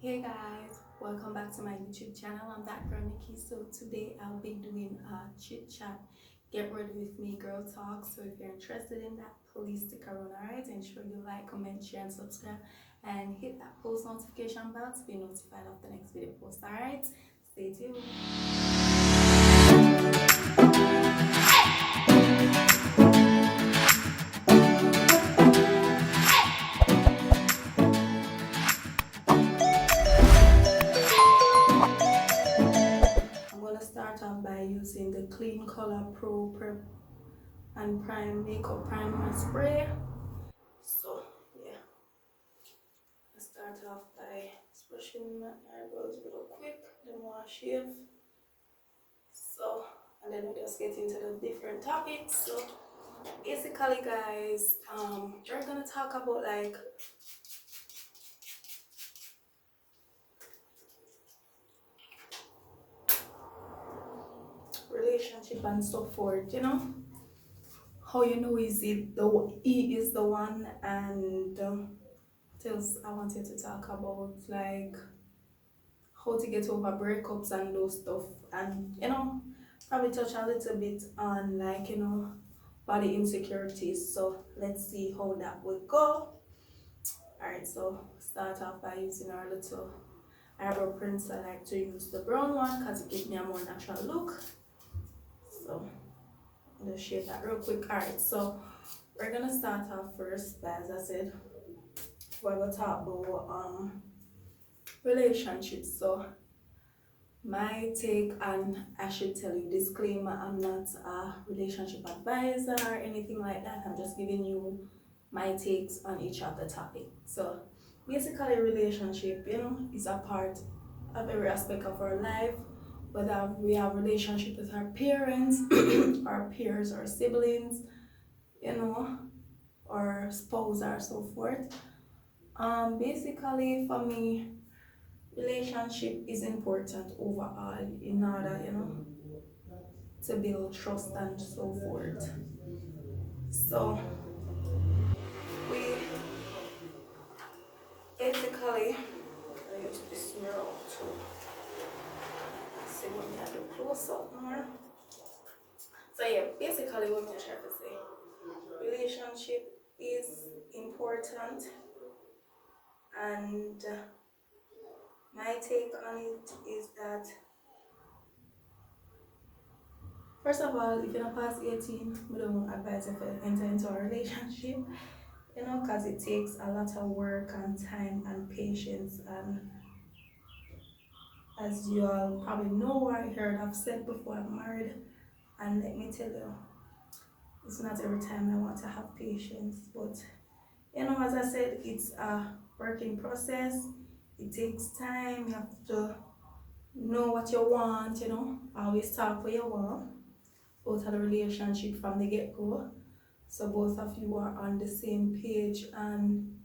Hey guys, welcome back to my YouTube channel. I'm that girl Nikki. So today I'll be doing a chit chat, get ready with me girl talk. So if you're interested in that, please stick around. Alright, ensure you like, comment, share, and subscribe, and hit that post notification bell to be notified of the next video post. Alright, stay tuned. I'm gonna start off by using the Clean Color Pro Prep and Prime Makeup Primer Spray. So yeah, I start off by brushing my eyebrows real quick, then wash shave. So and then we just get into the different topics. So basically guys, we're gonna talk about like relationship and so forth, how you know is it the he is the one, and tells I wanted to talk about like how to get over breakups and those stuff, and probably touch a little bit on like body insecurities. So let's see how that would go. Alright, so start off by using our little eyebrow prints. I like to use the brown one because it gives me a more natural look. So I'm gonna shade that real quick. Alright, so we're gonna start off first by, as I said, we're gonna talk about relationships. So my take, and I should tell you, disclaimer, I'm not a relationship advisor or anything like that. I'm just giving you my takes on each of the topic. So basically relationship, is a part of every aspect of our life, whether we have relationship with our parents, our peers, or siblings, or spouse or so forth. Basically for me, relationship is important overall in order, to build trust and so forth. So we basically, I use this mirror to see what we have to close up more. So yeah, basically what I'm trying to say, relationship is important, and my take on it is that first of all, if you're not past 18, we don't advise you to enter into a relationship, because it takes a lot of work and time and patience. And as you all probably know or heard, I've said before, I'm married, and let me tell you, it's not every time I want to have patience, but as I said, it's a working process. It takes time. You have to know what you want, always talk what you want out of the relationship from the get-go, so both of you are on the same page, and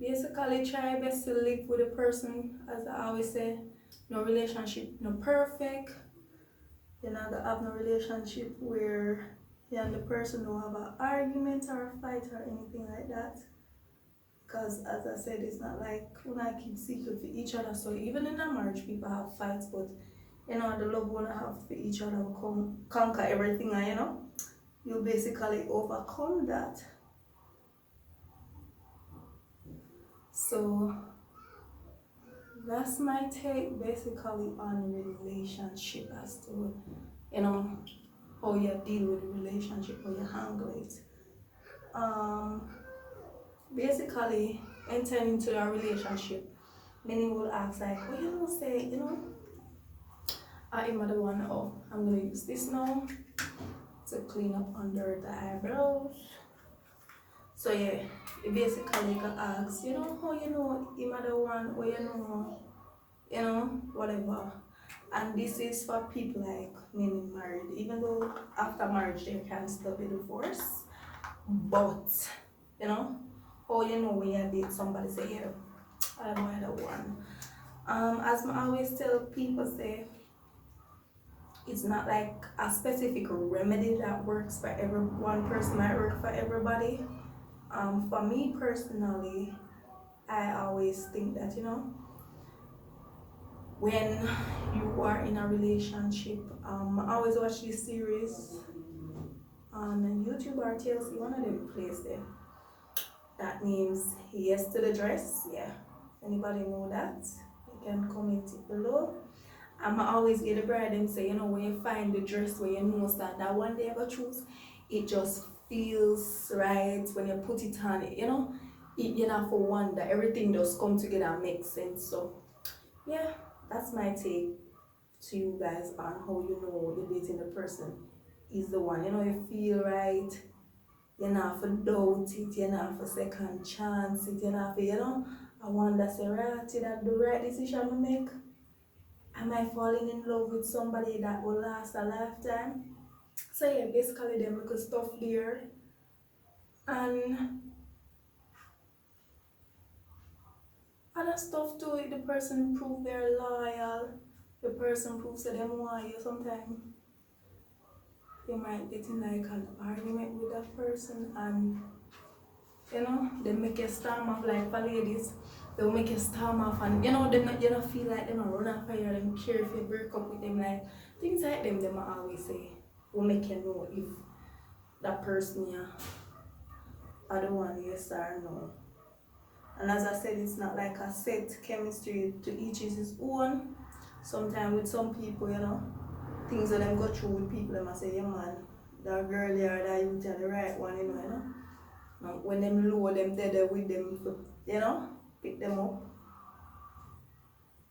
basically try best to live with a person. As I always say, no relationship no perfect. You're not gonna have no relationship where you and the person don't have an argument or a fight or anything like that, because as I said, it's not like we not keep secret for each other. So even in a marriage people have fights, but the love one have for each other will conquer everything, and you basically overcome that. So that's my take basically on relationship, as to how you deal with the relationship, how you handle it. Basically entering into a relationship, many will ask like, oh, say, I'm the one. Oh, I'm gonna use this now to clean up under the eyebrows. So yeah, you basically can ask, how I'm the one, or whatever. And this is for people like many married, even though after marriage there can still be divorce. But how when you date somebody, say, yeah, I'm the one. As I always tell people, say, it's not like a specific remedy that works for every one person, might work for everybody. For me personally, I always think that when you are in a relationship. I always watch this series on YouTube or TLC, one of them plays there. That means yes to the dress. Yeah. Anybody know that? You can comment it below. I'ma always get the bride and say, when you find the dress where you know that one day I go choose, it just feels right when you put it on it, you know for one that everything just come together and make sense. So yeah, that's my take to you guys on how you know you're dating the person is the one. You feel right, you're not for doubt it, you're not for second chance it, you're not for, I wonder say right, did I do the right decision to make? Am I falling in love with somebody that will last a lifetime? So yeah, basically them little stuff there. And other stuff too, if the person prove they're loyal, the person proves that them want you, sometimes they might get in like an argument with that person and they make you storm off like for ladies. They'll make you storm off and you don't feel like them a run off fire, them care if you break up with them, like things like them always say will make you know if that person yeah are the one, yes or no. And as I said, it's not like a set chemistry, to each is his own. Sometimes with some people, things that them go through with people, they must say, yeah man, that girl there, that you are the right one, And when them low, them dead with them, pick them up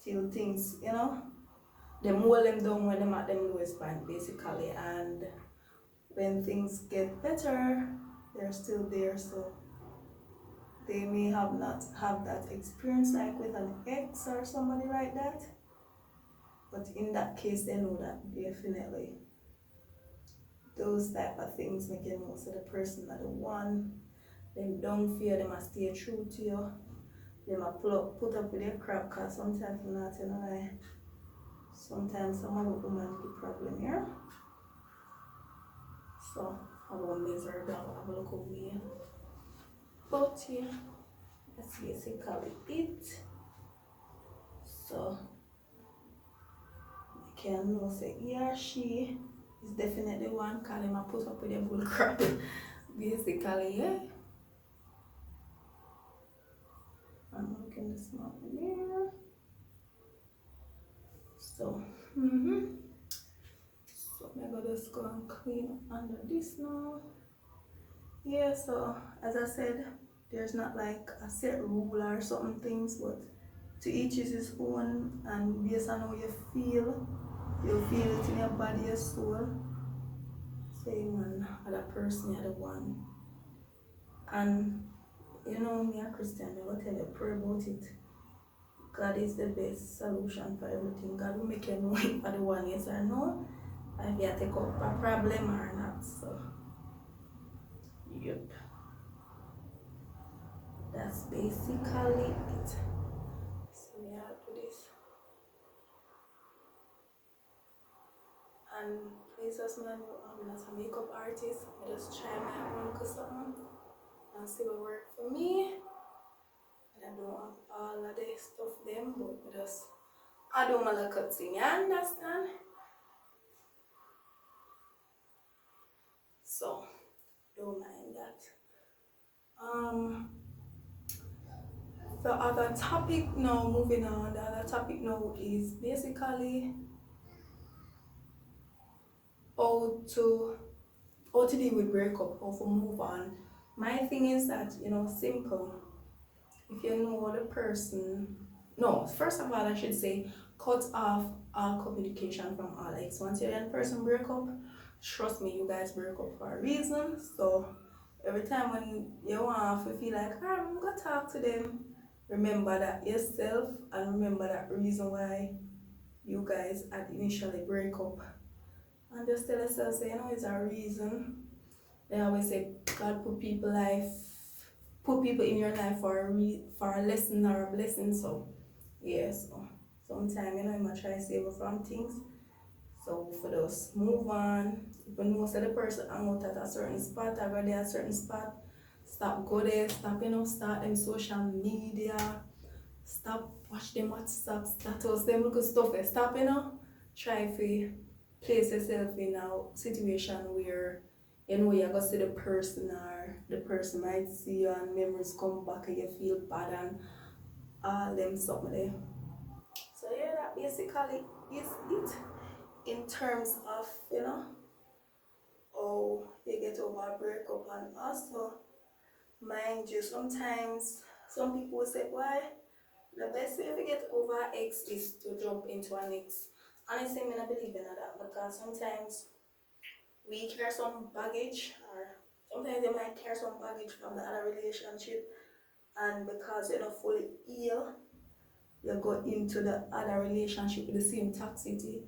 till things, them hold them down when them at them lowest point basically. And when things get better, they're still there. So they may have not have that experience like with an ex or somebody like that, but in that case they know that definitely those type of things make you know so the person that the one, them don't fear, them a stay true to you, them a put up with your crap, cause sometimes you're not in a lie. Sometimes some of the women the problem here. So I won't miserable, I have a look over here. But yeah, that's basically it. So I can know say he or she is definitely one, cause him a put up with the bull crap. Basically, yeah. I'm looking this one there. So, so I'm gonna just go and clean under this now. Yeah, so as I said, there's not like a set rule or something things, but to each is his own, and based on how you feel, you'll feel it in your body, your soul. Saying man, other person, you're the one. And me a Christian, I will tell you, pray about it. God is the best solution for everything. God will make you know if you're the one, yes or no, if you take up a problem or not. So, yep. That's basically it. So, yeah, I'll do this. And please just know I'm not a makeup artist. I just try my own something and see what works for me. And I don't have all of the stuff them, but I do my little thing, you understand? So don't mind that. The other topic now, moving on, the other topic now is basically how to deal with breakup, how to move on. My thing is that, simple. If you know the person, no, first of all, I should say, cut off all communication from all ex. Once you and the person break up, trust me, you guys break up for a reason. So every time when you want to feel like, I'm gonna talk to them, remember that yourself and remember that reason why you guys had initially break up. And just tell yourself, say, it's a reason. They always say God put people in your life for a lesson or a blessing. So yeah, so sometimes you might try to save from things. So for those move on. When most of the person hang out at a certain spot, or go there a certain spot, stop go there, stop start them social media, Stop watch them WhatsApp status, them look stuff they stop, Try to place yourself in a situation where you're gonna see the person or the person might see you and memories come back and you feel bad and all them something there. So yeah, that basically is it in terms of, oh, you get over a breakup. And also, mind you, sometimes some people will say, why the best way to get over ex is to jump into an ex. Honestly, I believe in that because sometimes we carry some baggage, or sometimes they might carry some baggage from the other relationship, and because you're not fully healed, you go into the other relationship with the same toxicity,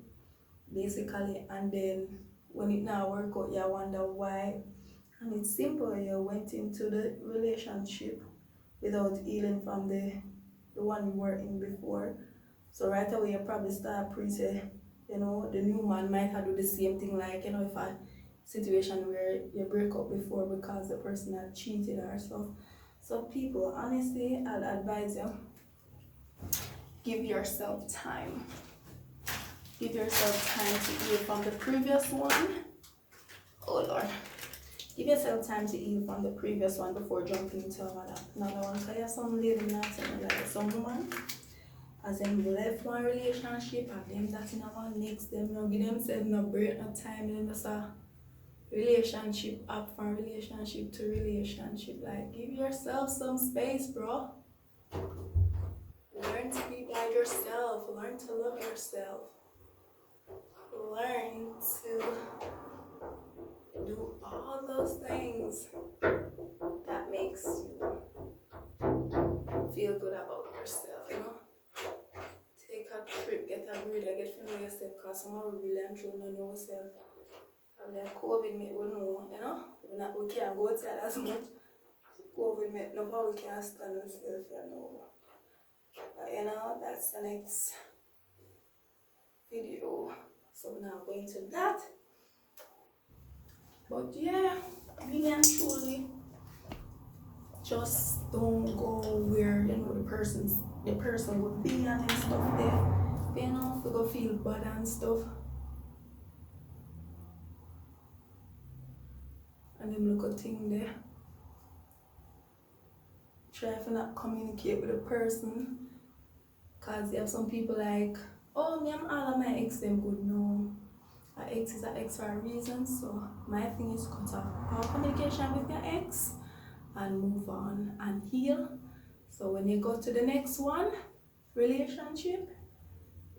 basically, and then when it now work out, you wonder why. And it's simple, you went into the relationship without healing from the one you were in before. So right away you probably start pre-say, the new man might have do the same thing, like, if a situation where you break up before because the person had cheated or stuff. So people, honestly, I'd advise you, give yourself time. Give yourself time to heal from the previous one. Oh Lord. Give yourself time to heal from the previous one before jumping into another one. Because you have some lady not like some woman, as them left one relationship and them that in one next, them no give themselves no break, no time, and just a relationship up from relationship to relationship. Like, give yourself some space, bro. Learn to be by yourself. Learn to love yourself. Learn to do all those things that makes you feel good about yourself. Take a trip, get a breather, get to know yourself, because some of really and truly don't know yourself. And then COVID make we know, we can't go outside as much. COVID make no how we can't stand ourselves, But that's the next video. So now going to that. But yeah, really and truly, just don't go where the person would be and stuff there. If you go feel bad and stuff. And them look a thing there. Try to not communicate with the person. Cause you have some people like, oh, me and all of my ex them good. No. Our ex is an ex for a reason. So my thing is cut off all communication with your ex and move on and heal. So when you go to the next one, relationship,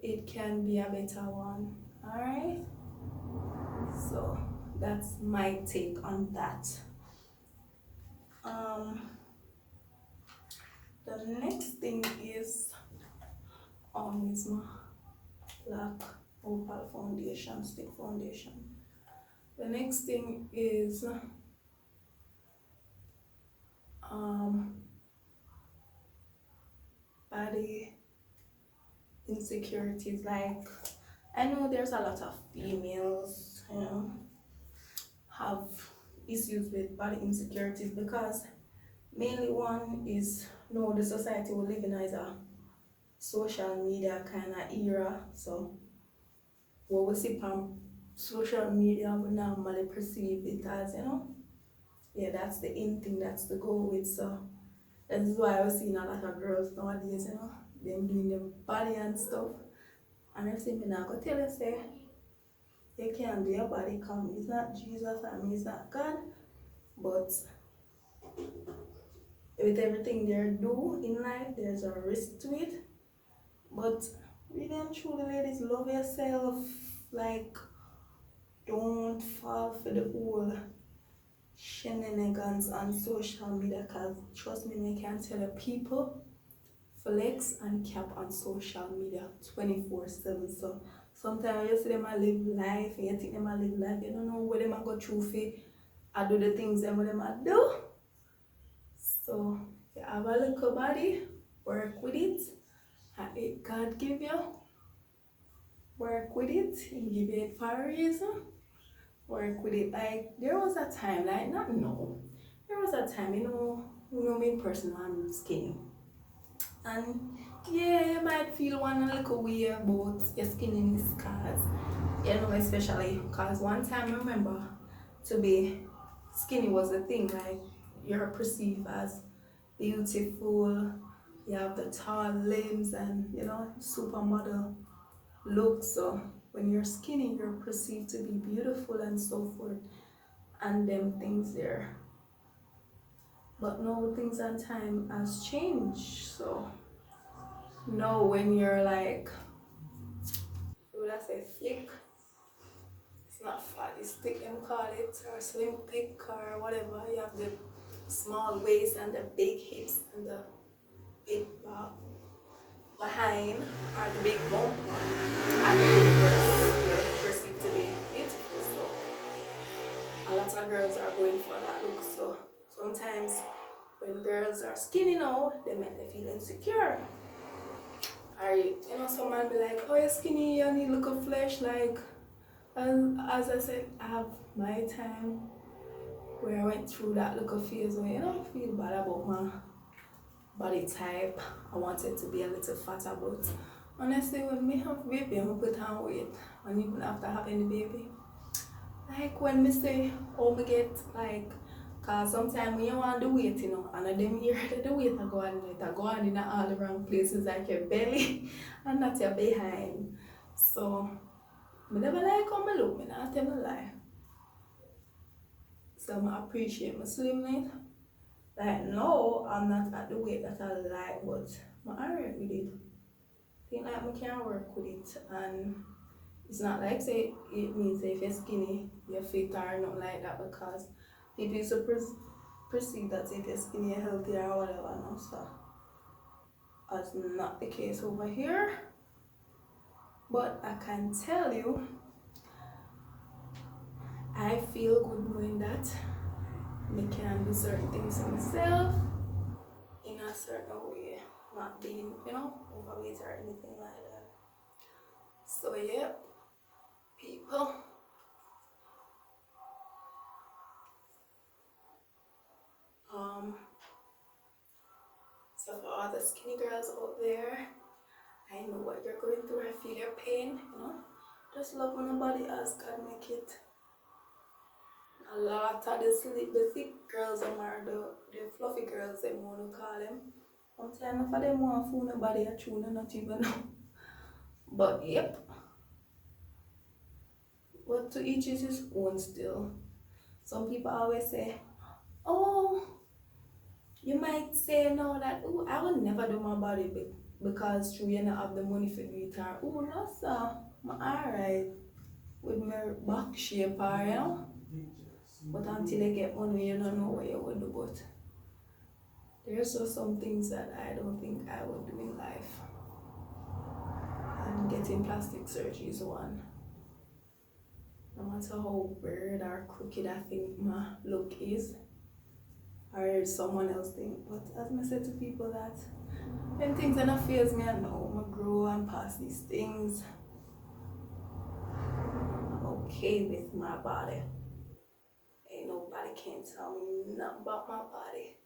it can be a better one. Alright? So that's my take on that. The next thing is is my black opal foundation, stick foundation. The next thing is body insecurities. Like, I know there's a lot of females, have issues with body insecurities because mainly one is, the society we live in is a social media kind of era. So what we see from social media, we normally perceive it as, yeah, that's the in thing, that's the goal with. So that's why I was seeing a lot of girls nowadays, them doing them body and stuff. And I say, me not go tell you, say, you can't do your body, come. It's not Jesus and me, it's not God. But with everything they do in life, there's a risk to it. But really and truly, ladies, love yourself. Like, don't fall for the whole shenanigans on social media, because trust me, I can tell you, people flex and cap on social media 24/7. So sometimes you see them a live life and you think them a live life, you don't know what them a go through for I do the things them what them a do. So if you have a little body, work with it. And if God give you, work with it. He give you it for a reason. Work with it. Like, there was a time, like, not no. There was a time, me personally, I'm skinny. And Yeah, you might feel one little way about your skinny scars, you know, especially because one time I remember to be skinny was a thing, like you're perceived as beautiful, you have the tall limbs and you know, supermodel look. So when you're skinny, you're perceived to be beautiful and so forth, and them things there. But no, things and time has changed. So no, when you're like, would I say thick? It's not fat, it's thick and call it, or slim thick or whatever. You have the small waist and the big hips and the big behind or the big bump and the big breasts. You're perceived to be beautiful. So a lot of girls are going for that look. So sometimes when girls are skinny now, they make them feel insecure. Or you know, someone be like, oh, you're skinny, you need look of flesh. Like, as I said, I have my time where I went through that look of phase where you know, I feel bad about my body type. I wanted to be a little fatter, but honestly, when me have baby, I'm put on weight, and even after having the baby, like when me say, oh, me get like, cause sometimes when you want the weight, you know, and them here the weight I go on in all the wrong places, like your belly and not your behind. So me never like how me look, me not tell me lie. So I appreciate my slimness. Like no, I'm not at the weight that I like, but I'm alright with it. Think like I can work with it, and it's not like say it means if you're skinny, you're fit or not like that, because people used to perceive that if you're skinny, you're healthy or whatever. No, so that's not the case over here. But I can tell you, I feel good knowing that I can do certain things for myself in a certain way, not being, you know, overweight or anything like that. So yeah, people. Um, so for all the skinny girls out there, I know what you're going through. I feel your pain, you know. Just love on nobody else God make it. A lot of the thick girls are the fluffy girls, they want to call them. Sometimes for them want to fool nobody a tune and not even know. But yep, but to each is his own still. Some people always say, oh, you might say no that, oh, I would never do my body because true you don't have the money for it, or oh no sir, I'm alright with my back shape or you know. But until you get money you don't know what you would do. But there's just some things that I don't think I would do in life. And getting plastic surgery is one. No matter how weird or crooked I think my look is, or someone else think. But as I said to people that when things are not faze me, I know I grow and pass these things. I'm okay with my body. Ain't nobody can tell me nothing about my body.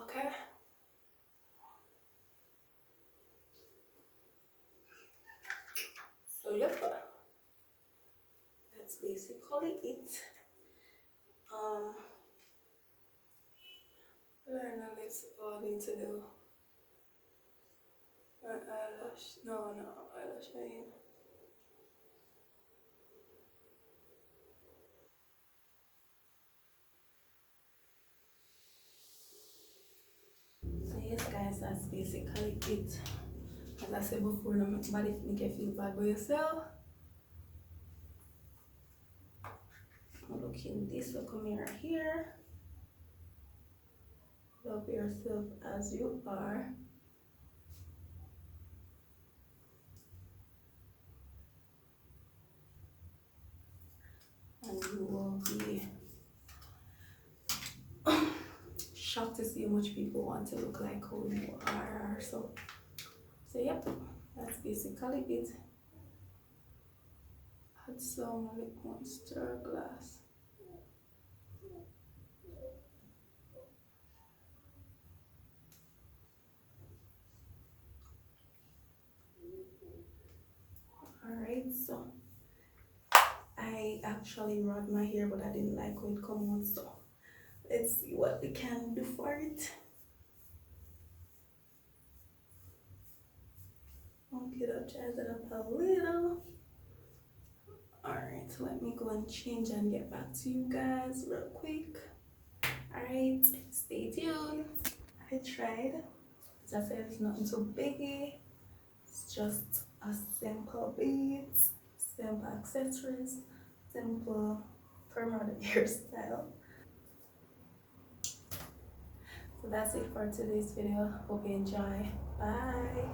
Okay? So yep, that's basically it. Um, learn a little all need to do. Eyelash, no, eyelash vein. So yes guys, that's basically it. As I said before, nobody make you feel bad by yourself. Looking this, look at mirror here. Love yourself as you are, and you will be shocked to see how much people want to look like who you are. So yep, that's basically it. Had some lip monster glass. Alright, so I actually rubbed my hair, but I didn't like how it come out, so let's see what we can do for it. Okay, I'll jazz it up a little. Alright, so let me go and change and get back to you guys real quick. Alright, stay tuned. I tried. As I said, it's nothing too biggie. It's just a simple beat, simple accessories, simple permanent hairstyle. So that's it for today's video. Hope you enjoy. Bye.